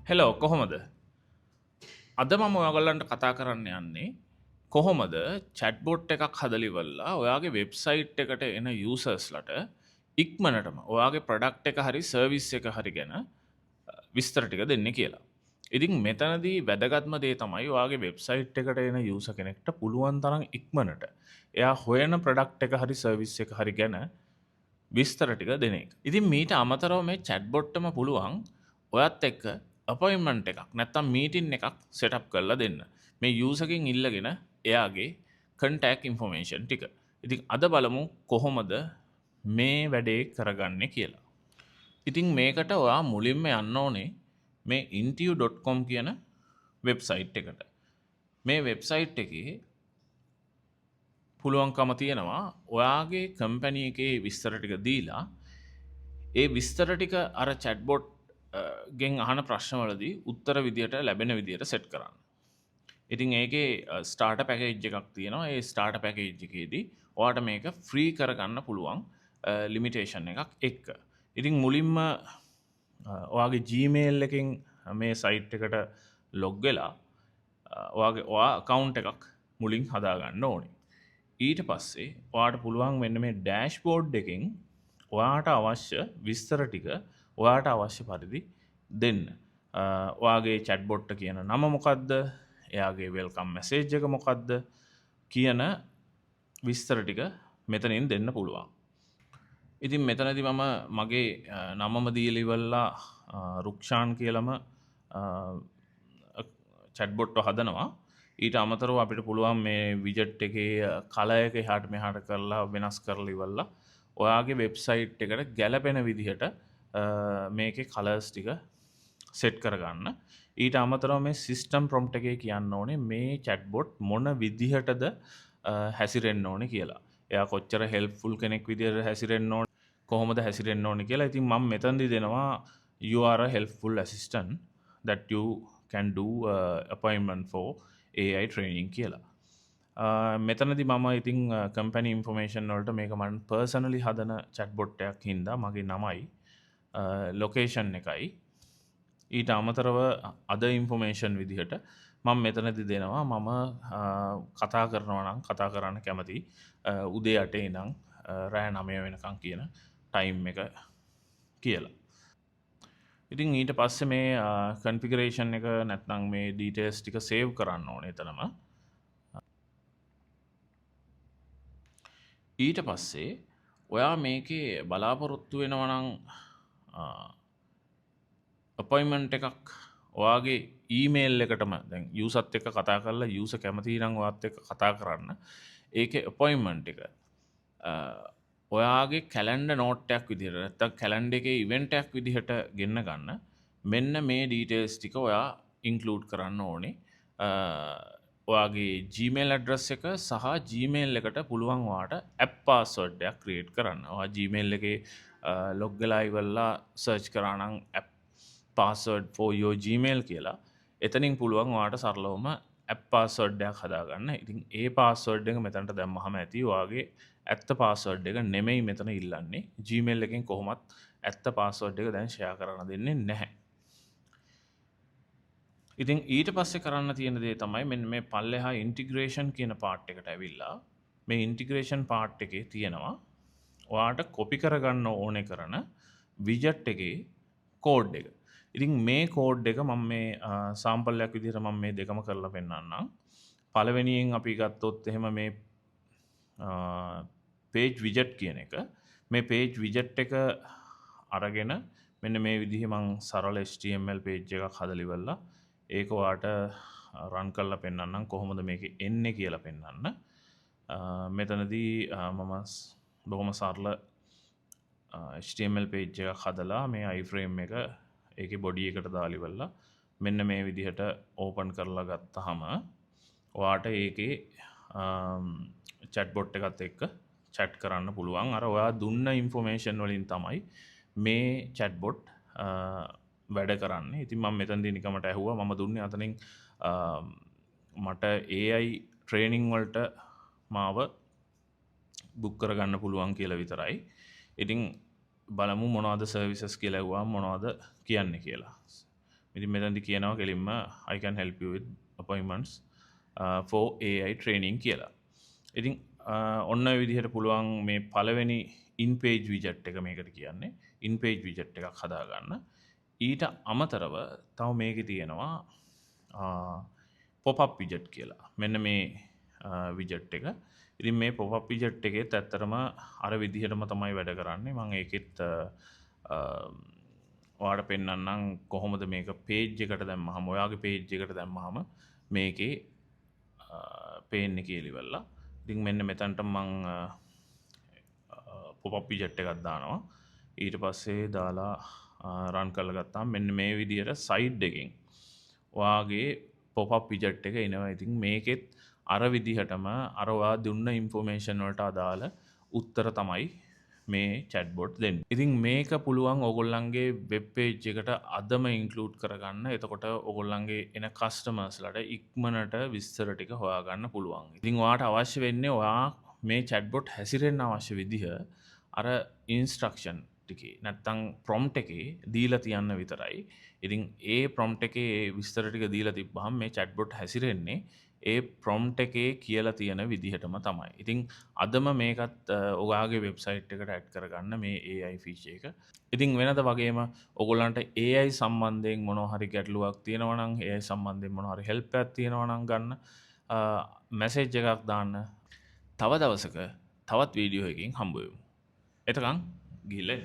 Hello කොහොමද? අද මම ඔයාගොල්ලන්ට කතා කරන්න යන්නේ කොහොමද චැට්බොට් එකක් හදලා ඉවරලා ඔයාගේ වෙබ්සයිට් එකට එන යූසර්ස්ලට ඉක්මනටම ඔයාගේ ප්‍රොඩක්ට් එක හරි සර්විස් එක හරි ගැන විස්තර ටික දෙන්න කියලා. ඉතින් මෙතනදී වැදගත්ම දේ තමයි ඔයාගේ වෙබ්සයිට් එකට එන යූසර් කෙනෙක්ට පුළුවන් තරම් ඉක්මනට එයා හොයන ප්‍රොඩක්ට් එක හරි සර්විස් එක හරි ගැන විස්තර ටික දෙන එක. ඉතින් මීට අමතරව මේ chatbot එකම පුළුවන් ඔයත් එක්ක අපොයින්ට්මන්ට් එකක් නැත්තම් මීටින් එකක් සෙටප් කරලා දෙන්න. මේ යූසර් එකෙන් ඉල්ලගෙන එයාගේ contact information ටික. ඉතින් අද බලමු කොහොමද මේ වැඩේ කරගන්නේ කියලා. ඉතින් මේකට ඔයා මුලින්ම යන්න ඕනේ මේ interview.com කියන වෙබ්සයිට් එකට. මේ වෙබ්සයිට් එකේ පුළුවන්කම තියෙනවා ඔයාගේ කම්පැනි එකේ විස්තර ටික දීලා ඒ විස්තර ටික අර chatbot ගෙන් අහන ප්‍රශ්නවලදී උත්තර විදියට ලැබෙන විදියට සෙට් කරන්න. ඉතින් ඒකේ ස්ටාර්ටර් පැකේජ් එකක් තියෙනවා. ඒ ස්ටාර්ටර් පැකේජ් එකේදී ඔයාට මේක ෆ්‍රී කරගන්න පුළුවන් ලිමිටේෂන් එකක් එක්ක. ඉතින් මුලින්ම ඔයාගේ Gmail එකෙන් මේ සයිට් එකට ලොග් වෙලා ඔයා account එකක් මුලින් හදාගන්න ඕනේ. ඊට පස්සේ ඔයාට පුළුවන් මෙන්න මේ ඩෑෂ්බෝඩ් එකෙන් ඔයාට අවශ්‍ය විස්තර ටික ඔයාට අවශ්‍ය පරිදි දෙන්න. ඔයාගේ chatbot එක කියන නම මොකද්ද? එයාගේ වෙල්කම් මැසේජ් එක මොකද්ද? කියන විස්තර ටික මෙතනින් දෙන්න පුළුවන්. ඉතින් මෙතනදී මම මගේ නමම දීලා ඉවරලා රුක්ෂාන් කියලාම chatbot එක හදනවා. ඊට අමතරව අපිට පුළුවන් මේ විජට් එකේ කලර් එක එහාට මෙහාට කරලා වෙනස් කරලා ඉවරලා ඔයාගේ වෙබ්සයිට් එකට ගැලපෙන විදිහට මේකේ කලර්ස් ටික සෙට් කරගන්න. ඊට අමතරව මේ සිස්ටම් ප්‍රොම්ප්ට් එකේ කියන්න ඕනේ මේ chatbot මොන විදිහටද හැසිරෙන්න ඕනේ කියලා. එයා කොච්චර හෙල්ප්ෆුල් කෙනෙක් විදිහට හැසිරෙන්න ඕනේ, කොහොමද හැසිරෙන්න ඕනේ කියලා. ඉතින් මම මෙතනදී දෙනවා you are a helpful assistant that you can do appointment for AI training කියලා. මෙතනදී මම ඉතින් කම්පැනි ඉන්ෆර්මේෂන් වලට මේක මම පර්සනලි හදන chatbot එකක් හින්දා මගේ නමයි ලොකේෂන් එකයි ඊට අමතරව අද ඉන්ෆර්මේෂන් විදිහට මම මෙතනදී දෙනවා මම කතා කරනවා නම් කතා කරන්න කැමති උදේ 8 ඉඳන් රෑ 9 වෙනකන් කියන ටයිම් එක කියලා. ඉතින් ඊට පස්සේ මේ කන්ෆිගරේෂන් එක නැත්නම් මේ ඩීටේල්ස් ටික සේව් කරන්න ඕනේ එතනම. ඊට පස්සේ ඔයා මේකේ බලාපොරොත්තු වෙනවා නම් අපොයින්ට්මන්ට් එකක් ඔයාගේ ඊමේල් එකටම දැන් යූසර්ත් එක්ක කතා කරලා යූසර් කැමති නම් ඔයත් එක්ක කතා කරන්න. ඒකේ අපොයින්ට්මන්ට් එක ඔයාගේ කැලෙන්ඩර් නෝට් එකක් විදිහට නැත්නම් කැලෙන්ඩර් එකේ ඉවෙන්ට් එකක් විදිහට ගෙන්න ගන්න. මෙන්න මේ ඩීටේල්ස් ටික ඔයා ඉන්ක්ලූඩ් කරන්න ඕනේ. ඔයාගේ Gmail address එක සහ Gmail එකට පුළුවන් ඔයාට app password එකක් create කරන්න. ඔයා Gmail එකේ log වෙලා ඉවරලා search කරා නම් app password for your Gmail කියලා. එතනින් පුළුවන් ඔයාට සරලවම app password එකක් හදාගන්න. ඉතින් ඒ password එක මෙතනට දැම්මහම ඇති ඔයාගේ ඇත්ත password එක නෙමෙයි මෙතන ඉල්ලන්නේ. Gmail එකෙන් කොහොමත් ඇත්ත password එක දැන් share කරන්න දෙන්නේ නැහැ. ඉතින් ඊට පස්සේ කරන්න තියෙන දේ තමයි මෙන්න මේ පල්ලෙහා ඉන්ටිග්‍රේෂන් කියන පාර්ට් එකට ඇවිල්ලා මේ ඉන්ටිග්‍රේෂන් පාර්ට් එකේ තියෙනවා ඔයාට කොපි කරගන්න ඕනේ කරන විජට් එකේ කෝඩ් එක. ඉතින් මේ කෝඩ් එක මම මේ සාම්පල්යක් විදිහට මම මේ දෙකම කරලා පෙන්නන්නම්. පළවෙනියෙන් අපි ගත්තොත් එහෙම මේ page widget කියන එක. මේ page widget එක අරගෙන මෙන්න මේ විදිහේ මම සරල HTML page එකක් හදලා ඉවරලා ඒක ඔයාට රන් කරලා පෙන්නන්නම් කොහොමද මේක එන්නේ කියලා පෙන්නන්න. මෙතනදී මම බොහොම සරල HTML page එකක් හදලා මේ iframe එක ඒකේ body එකට දාලා ඉවරලා මෙන්න මේ විදිහට open කරලා ගත්තාම ඔයාට ඒකේ chatbot එකත් එක්ක chat කරන්න පුළුවන්. අර ඔයා දුන්න information වලින් තමයි මේ chatbot වැඩ කරන්නේ. ඉතින් මම මෙතනදී නිකමට ඇහුවා මම දුන්නේ අතනින් මට AI training වලට මාව බුක් කරගන්න පුළුවන් කියලා විතරයි. ඉතින් බලමු මොනවද සර්විසස් කියලා ඇහුවා මොනවද කියන්නේ කියලා. ඉතින් මෙතනදි කියනවා කෙලින්ම I can help you with appointments for AI training කියලා. ඉතින් ඔන්න ඔය විදිහට පුළුවන් මේ පළවෙනි in page widget එක මේකට කියන්නේ. in page widget එකක් හදාගන්න. ඊට අමතරව තව මේකේ තියෙනවා pop up widget කියලා. මෙන්න මේ widget එක. ඉතින් මේ pop up widget එකේත් ඇත්තටම අර විදිහටම තමයි වැඩ කරන්නේ. මම ඒකෙත් ඔයාලට පෙන්නන්නම් කොහොමද මේක page එකට දැම්මහම ඔයාගේ page එකට දැම්මහම මේකේ පේන්නේ කියලා ඉවරලා. ඉතින් මෙන්න මෙතනට මම pop up widget එකක් දානවා. ඊට පස්සේ දාලා රන් කරලා ගත්තාම මෙන්න මේ විදිහට සයිඩ් එකෙන් ඔයාගේ pop up widget එක එනවා. ඉතින් මේකෙත් අර විදිහටම අර ඔයා දුන්න ඉන්ෆෝමේෂන් වලට අදාළ උත්තර තමයි මේ chatbot දෙන්නේ. ඉතින් මේක පුළුවන් ඕගොල්ලන්ගේ වෙබ් පේජ් එකට අදම ඉන්ක්ලූඩ් කරගන්න. එතකොට ඕගොල්ලන්ගේ එන කස්ටමර්ස්ලාට ඉක්මනට විස්තර ටික හොයාගන්න පුළුවන්. ඉතින් ඔයාට අවශ්‍ය වෙන්නේ ඔයා මේ chatbot හැසිරෙන්න අවශ්‍ය විදිහ අර ඉන්ස්ට්‍රක්ෂන් ටිකේ නැත්තම් ප්‍රොම්ප්ට් එකේ දීලා තියන්න විතරයි. ඉතින් ඒ ප්‍රොම්ප්ට් එකේ විස්තර ටික දීලා තිබ්බහම මේ chatbot හැසිරෙන්නේ ඒ ප්‍රොම්ප්ට් එකේ කියලා තියෙන විදිහටම තමයි. ඉතින් අදම මේකත් ඔයාගේ වෙබ්සයිට් එකට ඇඩ් කරගන්න මේ AI ෆීචර් එක. ඉතින් වෙනද වගේම ඔයගොල්ලන්ට AI සම්බන්ධයෙන් මොනවා හරි ගැටලුවක් තියෙනවා නම් AI සම්බන්ධයෙන් මොනවා හරි හෙල්ප් එකක් තියෙනවා නම් ගන්න මැසේජ් එකක් දාන්න. තව දවසක තවත් වීඩියෝ එකකින් හම්බ වෙමු. එතකන් ගිහිල්ලා